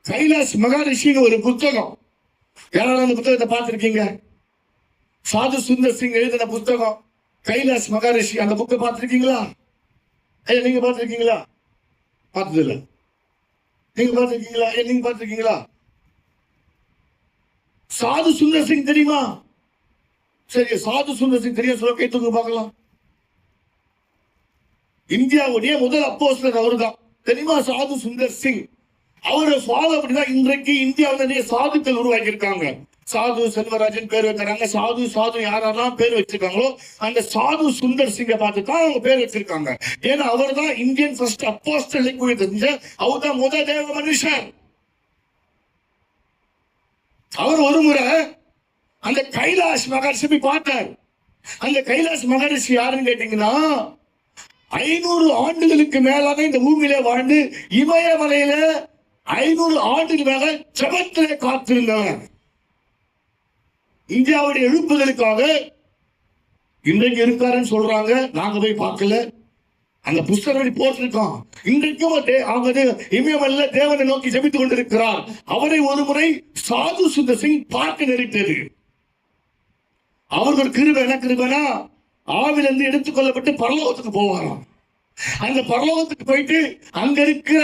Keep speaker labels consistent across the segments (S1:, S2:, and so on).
S1: கைலாஷ் மகாரிஷின்னு ஒரு புத்தகம். யாராவது அந்த புத்தகத்தை பார்த்திருக்கீங்க? சாது சுந்தர் சிங் எழுதின புத்தகம் கைலாஷ் மகாரிஷி. அந்த புக்கை பார்த்திருக்கீங்களா? நீங்க பார்த்திருக்கீங்களா? பார்த்தது இல்ல. நீங்க பார்த்திருக்கீங்களா? நீங்க பார்த்திருக்கீங்களா? சாது சுந்தர் சிங் தெரியுமா? சரி, சாது சுந்தர் சிங் தெரியும் சொல்ல கேட்டுங்க பார்க்கலாம். இந்தியாவுடைய முதல் அப்போஸ்தலர் அவர்தான். தெரியுமா? சாது சுந்தர் சிங். அவரை ஃபாலோ அப்படிதான் இன்றைக்கு இந்தியாவில் நிறைய சாதுக்கள் உருவாக்கி இருக்காங்க. சாது செல்வராஜன் பேர் வைக்கிறாங்க. சாது சாது யாரெல்லாம் பேர் வச்சிருக்காங்களோ அந்த சாது சுந்தர் சிங்கை பார்த்து தான் அவங்க பேர் வச்சிருக்காங்க. ஏன்னா அவர் தான் இந்தியன் ஃபர்ஸ்ட் அப்போஸ்தலர் தெரிஞ்ச அவர் தான் முதல் தேவ மனுஷன். அவர் ஒரு முறை அந்த கைலாஷ் மகரிஷி பார்த்தார். அந்த கைலாஷ் மகரிஷி யாருன்னு கேட்டீங்கன்னா 500 ஆண்டுகளுக்கு மேலாக இந்த பூமியில வாழ்ந்து இமயமலையில 500 ஆண்டுகள் மேல ஜபத்திலே காத்திருந்தவர். இந்தியாவுடைய எழுப்புதலுக்காக இன்றைக்கு இருக்காருன்னு சொல்றாங்க. நாங்க போய் பார்க்கல. அந்த புஸ்தகம் போட்டிருக்கோம். இன்றைக்கும் அவங்க இமயமலையில தேவனை நோக்கி ஜபித்துக் கொண்டிருக்கிறார். அவரை ஒரு முறை சாது சுந்தர் சிங் பார்க்க நேரிட்டது. அவர்கள் கிருபை என்ன கிருபைனா ஆவிலிருந்து எடுத்துக் கொள்ளப்பட்டு பரலோகத்துக்கு போவாராம். அந்த பரலோகத்துக்கு போயிட்டு அங்க இருக்கிற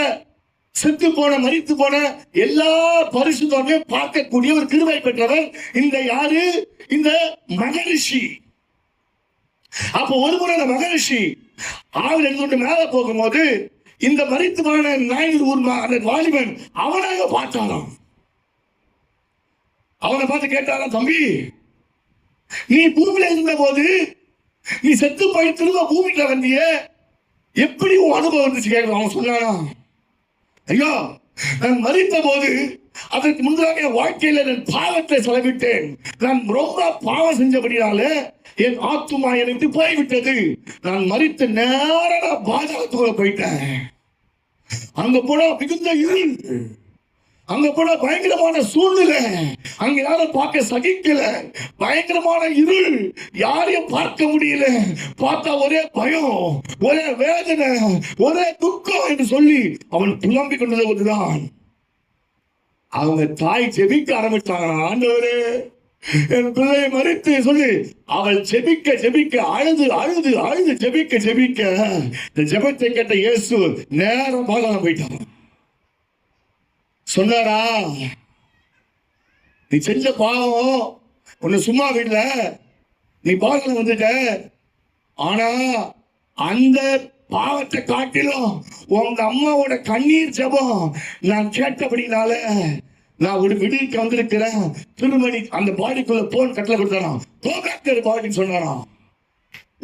S1: செத்து போன மரித்து போன எல்லா பரிசுத்தரையும் பார்க்கக்கூடிய ஒரு கிருபை பெற்றவர் இந்த யாரு? இந்த மகரிஷி. அப்ப ஒரு முறை அந்த மகரிஷி ஆவில் எடுத்துட்டு மேல போகும்போது இந்த மரித்து போன நாயகர் வாலிபன் அவனாக பார்த்தாராம். அவனை பார்த்து கேட்டாராம், தம்பி நீ பூமியில இருந்த போது நீ செத்து போய் திரும்ப பூமிக்கு வந்திய, எப்படி உன் அனுபவம் இருந்துச்சு கேட்கலாம். அவன் சொன்னானா, ஐயா நான் மரித்த போது அதற்கு முன்பாக என் வாழ்க்கையில நான் பாவத்தை செலவிட்டேன். நான் ரொம்ப பாவம் செஞ்சபடினால என் ஆத்துமா எனக்கு போய்விட்டது. நான் மரித்த நேரம் பாஜகத்துக்குள்ள போயிட்டேன். அங்க போனா மிகுந்த இருள், அங்க போனா பயங்கரமான சூழ்நிலை, அங்க யாரும் பார்க்க சகிக்கல, பயங்கரமான இருள், யாரையும் பார்க்க முடியல, பார்த்தா ஒரே பயம், ஒரே வேதனை, ஒரே துக்கம் என்று சொல்லி அவன் புலம்பிக் கொண்டது ஒன்றுதான். அவங்க தாய் ஜெபிக்க ஆரம்பிச்சாங்க. ஆண்டவரே என் பிள்ளையை மறித்து சொல்லி அவள் ஜெபிக்க ஜெபிக்க அழுது அழுது அழுது ஜெபிக்க ஜெபிக்க இந்த ஜெபத்தை கேட்ட இயேசு நேரம் பாலம் போயிட்டான். சொன்னாரா, நீ செஞ்ச பாவம் உன்னை சும்மா விடல, நீ பாவம் வந்துட்ட. ஆனா அந்த பாவத்தை காட்டிலும் உங்க அம்மாவோட கண்ணீர் ஜெபம் நான் கேட்டபடினால நான் ஒரு விடுவிக்க வந்திருக்கிறேன். திருமணி அந்த பாடிக்குள்ள போன் கட்டளை கொடுத்தாராம், பாடின்னு சொன்னாராம்.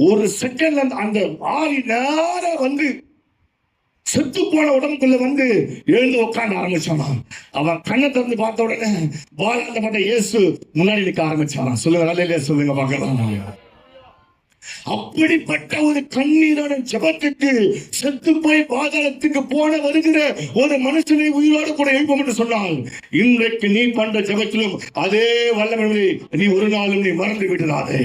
S1: ஒரு செகண்ட்ல அந்த ஆவி நேரம் வந்து செத்து போன உடம்புக்குள்ள வந்து எழுந்து உட்காந்து ஆரம்பிச்சானா. அவன் கண்ணை திறந்து பார்த்த உடனே பாலாண்டப்பட்ட இயேசு முன்னாடி நிற்க ஆரம்பிச்சானா. சொல்லுங்க, நல்ல சொல்லுங்க பார்க்கலாம். அப்படிப்பட்ட ஒரு கண்ணீரான ஜெபத்துக்கு செத்து போய் பாதாளத்துக்கு போன வருகிற ஒரு மனுஷனை உயிரோடு கூட எழுப்போம் என்று சொன்னால், இன்றைக்கு நீ பண்ற ஜெபத்திலும் அதே வல்லமை நீ ஒரு நாளும் நீ மறந்து விடாதே.